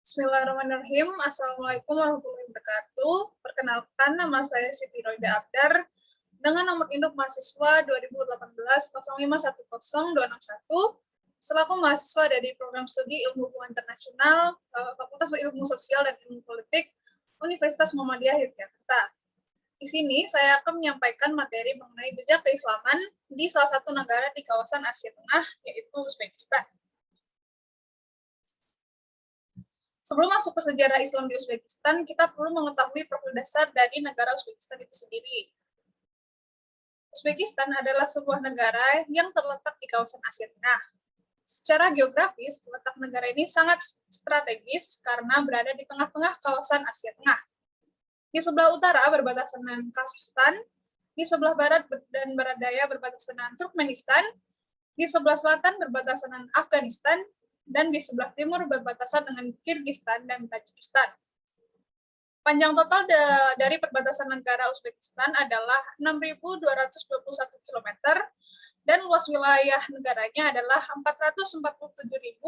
Bismillahirrahmanirrahim. Assalamualaikum warahmatullahi wabarakatuh. Perkenalkan, nama saya Siti Roida Abdar dengan nomor induk mahasiswa 2018-0510261 selaku mahasiswa dari program studi Ilmu Hubungan Internasional Fakultas Ilmu Sosial dan Ilmu Politik Universitas Muhammadiyah Yogyakarta. Di sini saya akan menyampaikan materi mengenai jejak keislaman di salah satu negara di kawasan Asia Tengah, yaitu Uzbekistan. Sebelum masuk ke sejarah Islam di Uzbekistan, kita perlu mengetahui profil dasar dari negara Uzbekistan itu sendiri. Uzbekistan adalah sebuah negara yang terletak di kawasan Asia Tengah. Secara geografis, letak negara ini sangat strategis karena berada di tengah-tengah kawasan Asia Tengah. Di sebelah utara berbatasan dengan Kazakhstan, di sebelah barat dan barat daya berbatasan dengan Turkmenistan, di sebelah selatan berbatasan dengan Afghanistan, dan di sebelah timur berbatasan dengan Kirgistan dan Tajikistan. Panjang total dari perbatasan negara Uzbekistan adalah 6.221 km dan luas wilayah negaranya adalah 447.400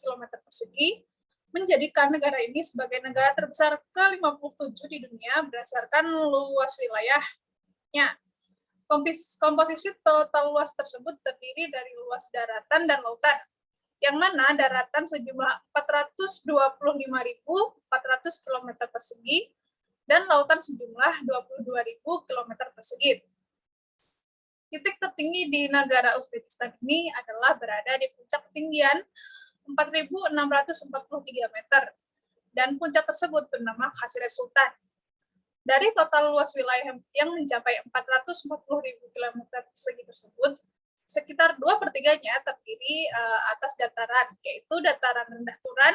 km persegi, menjadikan negara ini sebagai negara terbesar ke-57 di dunia berdasarkan luas wilayahnya. Komposisi total luas tersebut terdiri dari luas daratan dan lautan, yang mana daratan sejumlah 425.400 km persegi dan lautan sejumlah 22.000 km persegi. Titik tertinggi di negara Uzbekistan ini adalah berada di puncak ketinggian 4.643 meter, dan puncak tersebut bernama Khasire Sultan. Dari total luas wilayah yang mencapai 440.000 km persegi tersebut, sekitar 2/3-nya terdiri atas dataran, yaitu dataran rendah Turan,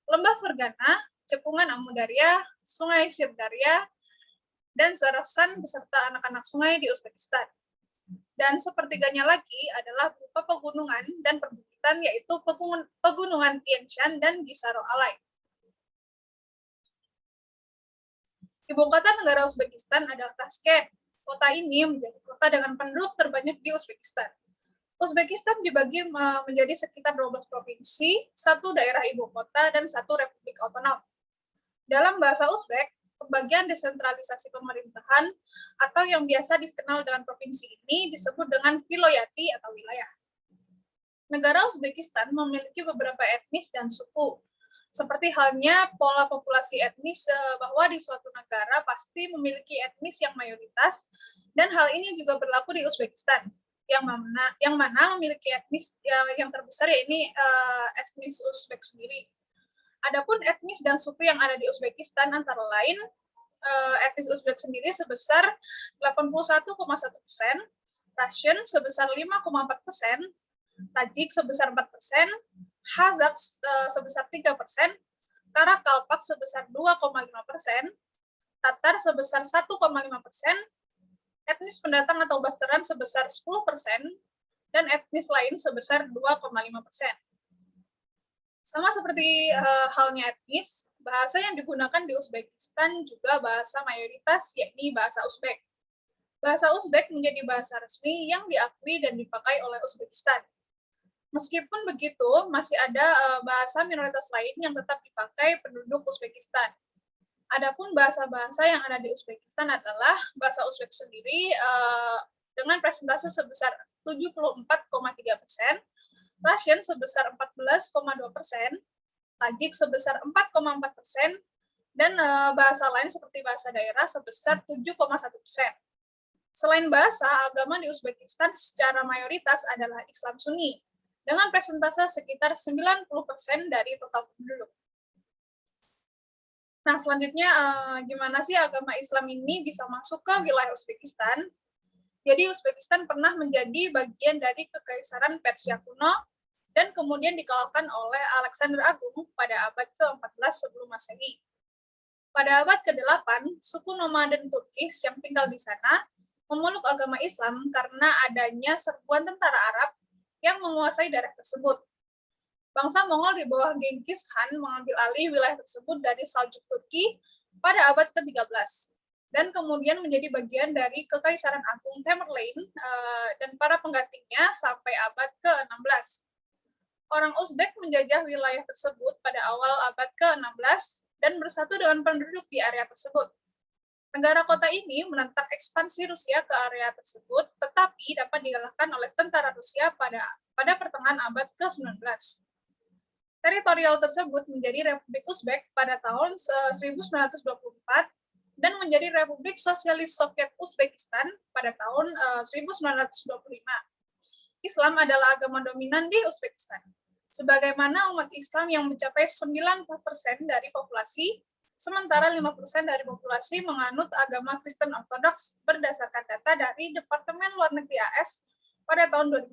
lembah Fergana, cekungan Amudarya, sungai Sirdarya, dan Zarasan beserta anak-anak sungai di Uzbekistan. Dan sepertiganya lagi adalah berupa pegunungan dan perbukitan, yaitu pegunungan Tian Shan dan Gisaro Alai. Ibu kota negara Uzbekistan adalah Tashkent. Kota ini menjadi kota dengan penduduk terbanyak di Uzbekistan. Uzbekistan dibagi menjadi sekitar 12 provinsi, 1 daerah ibu kota, dan 1 republik otonom. Dalam bahasa Uzbek, pembagian desentralisasi pemerintahan atau yang biasa dikenal dengan provinsi ini disebut dengan vilayati atau wilayah. Negara Uzbekistan memiliki beberapa etnis dan suku. Seperti halnya pola populasi etnis bahwa di suatu negara pasti memiliki etnis yang mayoritas, dan hal ini juga berlaku di Uzbekistan, yang mana memiliki etnis yang terbesar, yakni etnis Uzbek sendiri. Adapun etnis dan suku yang ada di Uzbekistan antara lain etnis Uzbek sendiri sebesar 81,1%, Russian sebesar 5,4%, Tajik sebesar 4%, Kazakh sebesar 3%, Karakalpak sebesar 2,5%, Tatar sebesar 1,5%, etnis pendatang atau Bastaran sebesar 10%, dan etnis lain sebesar 2,5%. Sama seperti halnya etnis, bahasa yang digunakan di Uzbekistan juga bahasa mayoritas, yakni bahasa Uzbek. Bahasa Uzbek menjadi bahasa resmi yang diakui dan dipakai oleh Uzbekistan. Meskipun begitu, masih ada bahasa minoritas lain yang tetap dipakai penduduk Uzbekistan. Adapun bahasa-bahasa yang ada di Uzbekistan adalah bahasa Uzbek sendiri dengan presentase sebesar 74,3%, Russian sebesar 14,2%, Tajik sebesar 4,4%, dan bahasa lain seperti bahasa daerah sebesar 7,1%. Selain bahasa, agama di Uzbekistan secara mayoritas adalah Islam Sunni, dengan presentase sekitar 90% dari total penduduk. Nah, selanjutnya gimana sih agama Islam ini bisa masuk ke wilayah Uzbekistan? Jadi Uzbekistan pernah menjadi bagian dari Kekaisaran Persia kuno dan kemudian dikalahkan oleh Alexander Agung pada abad ke-14 sebelum Masehi. Pada abad ke-8, suku nomaden Turkis yang tinggal di sana memeluk agama Islam karena adanya serbuan tentara Arab yang menguasai daerah tersebut. Bangsa Mongol di bawah Genghis Khan mengambil alih wilayah tersebut dari Saljuk Turki pada abad ke-13 dan kemudian menjadi bagian dari Kekaisaran Agung Tamerlane dan para penggantinya sampai abad ke-16. Orang Uzbek menjajah wilayah tersebut pada awal abad ke-16 dan bersatu dengan penduduk di area tersebut. Negara kota ini menentang ekspansi Rusia ke area tersebut, tetapi dapat dikalahkan oleh tentara Rusia pada pertengahan abad ke-19. Teritorial tersebut menjadi Republik Uzbek pada tahun 1924 dan menjadi Republik Sosialis Soviet Uzbekistan pada tahun 1925. Islam adalah agama dominan di Uzbekistan. Sebagaimana umat Islam yang mencapai 90% dari populasi, sementara 5% dari populasi menganut agama Kristen Ortodoks berdasarkan data dari Departemen Luar Negeri AS pada tahun 2009.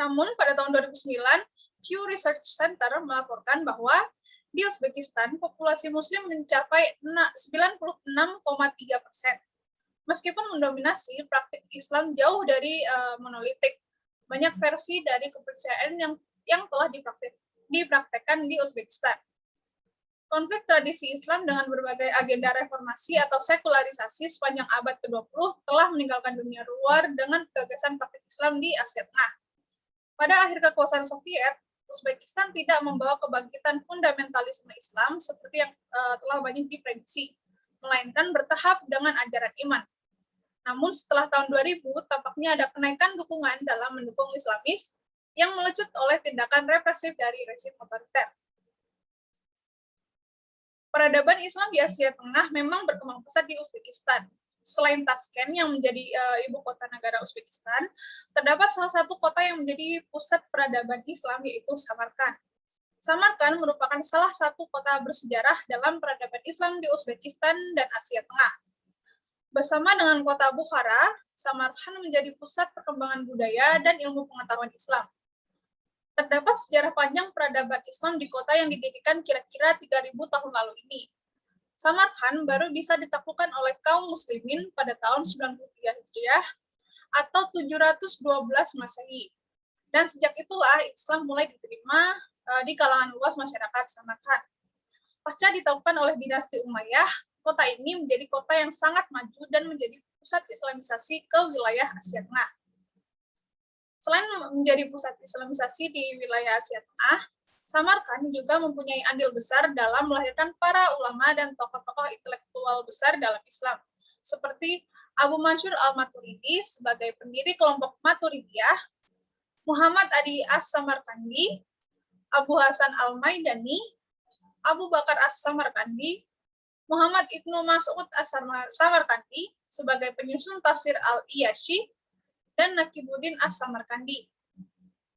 Namun pada tahun 2009, Pew Research Center melaporkan bahwa di Uzbekistan populasi Muslim mencapai 96,3%. Meskipun mendominasi, praktik Islam jauh dari monolitik. Banyak versi dari kepercayaan yang telah dipraktekkan di Uzbekistan. Konflik tradisi Islam dengan berbagai agenda reformasi atau sekularisasi sepanjang abad ke-20 telah meninggalkan dunia luar dengan gagasan praktik Islam di Asia Tengah. Pada akhir kekuasaan Soviet, Uzbekistan tidak membawa kebangkitan fundamentalisme Islam seperti yang telah banyak diprediksi, melainkan bertahap dengan ajaran iman. Namun setelah tahun 2000, tampaknya ada kenaikan dukungan dalam mendukung Islamis yang melecut oleh tindakan represif dari rezim otoriter. Peradaban Islam di Asia Tengah memang berkembang pesat di Uzbekistan. Selain Tashkent yang menjadi ibu kota negara Uzbekistan, terdapat salah satu kota yang menjadi pusat peradaban Islam, yaitu Samarkand. Samarkand merupakan salah satu kota bersejarah dalam peradaban Islam di Uzbekistan dan Asia Tengah. Bersama dengan kota Bukhara, Samarkand menjadi pusat perkembangan budaya dan ilmu pengetahuan Islam. Terdapat sejarah panjang peradaban Islam di kota yang didirikan kira-kira 3.000 tahun lalu ini. Samarkand baru bisa ditaklukkan oleh kaum muslimin pada tahun 93 Hijriah atau 712 Masehi. Dan sejak itulah Islam mulai diterima di kalangan luas masyarakat Samarkand. Pasca ditaklukkan oleh dinasti Umayyah, kota ini menjadi kota yang sangat maju dan menjadi pusat Islamisasi ke wilayah Asia Tengah. Selain menjadi pusat Islamisasi di wilayah Asia Tengah, Samarkand juga mempunyai andil besar dalam melahirkan para ulama dan tokoh-tokoh intelektual besar dalam Islam, seperti Abu Mansur al-Maturidi sebagai pendiri kelompok Maturidiyah, Muhammad Adi As-Samarkandi, Abu Hasan al-Maidani, Abu Bakar As-Samarkandi, Muhammad Ibnu Mas'ud As-Samarkandi sebagai penyusun tafsir Al-Iyashi, dan Nakibuddin As-Samarkandi.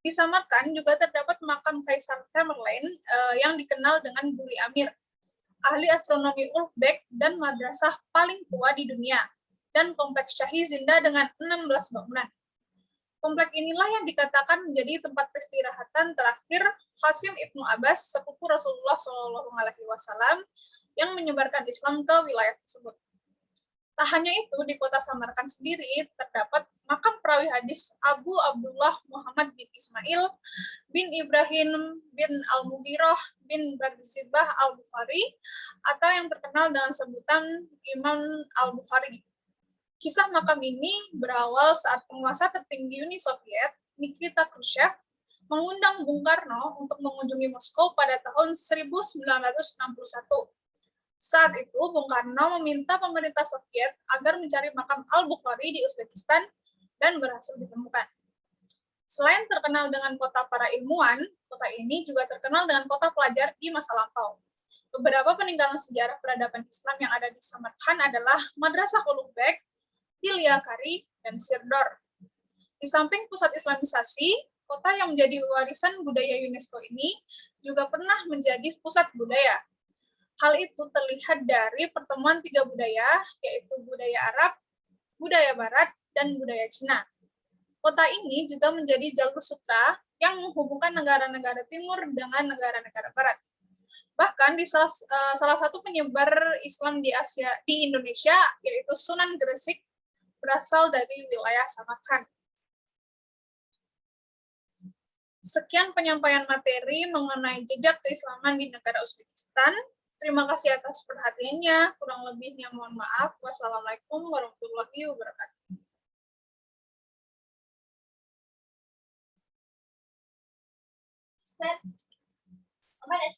Di Samarkand juga terdapat makam Kaisar Tamerlane yang dikenal dengan Buri Amir, ahli astronomi Uzbek dan madrasah paling tua di dunia, dan kompleks Shahi Zinda dengan 16 bangunan. Kompleks inilah yang dikatakan menjadi tempat peristirahatan terakhir Hasim Ibnu Abbas, sepupu Rasulullah SAW, yang menyebarkan Islam ke wilayah tersebut. Tak hanya itu, di kota Samarkand sendiri terdapat makam perawi hadis Abu Abdullah Muhammad bin Ismail bin Ibrahim bin Al-Mughirah bin Barzibah Al-Bukhari, atau yang terkenal dengan sebutan Imam Al-Bukhari. Kisah makam ini berawal saat penguasa tertinggi Uni Soviet, Nikita Khrushchev, mengundang Bung Karno untuk mengunjungi Moskow pada tahun 1961. Saat itu, Bung Karno meminta pemerintah Soviet agar mencari makam Al-Bukhari di Uzbekistan dan berhasil ditemukan. Selain terkenal dengan kota para ilmuwan, kota ini juga terkenal dengan kota pelajar di masa lampau. Beberapa peninggalan sejarah peradaban Islam yang ada di Samarkand adalah Madrasah Ulugh-Bek, Ilyakari, dan Sirdor. Di samping pusat Islamisasi, kota yang menjadi warisan budaya UNESCO ini juga pernah menjadi pusat budaya. Hal itu terlihat dari pertemuan tiga budaya, yaitu budaya Arab, budaya Barat, dan budaya Cina. Kota ini juga menjadi jalur sutra yang menghubungkan negara-negara timur dengan negara-negara barat. Bahkan di salah satu penyebar Islam di Indonesia, yaitu Sunan Gresik, berasal dari wilayah Samarkand. Sekian penyampaian materi mengenai jejak keislaman di negara Uzbekistan. Terima kasih atas perhatiannya. Kurang lebihnya mohon maaf. Wassalamualaikum warahmatullahi wabarakatuh. But let's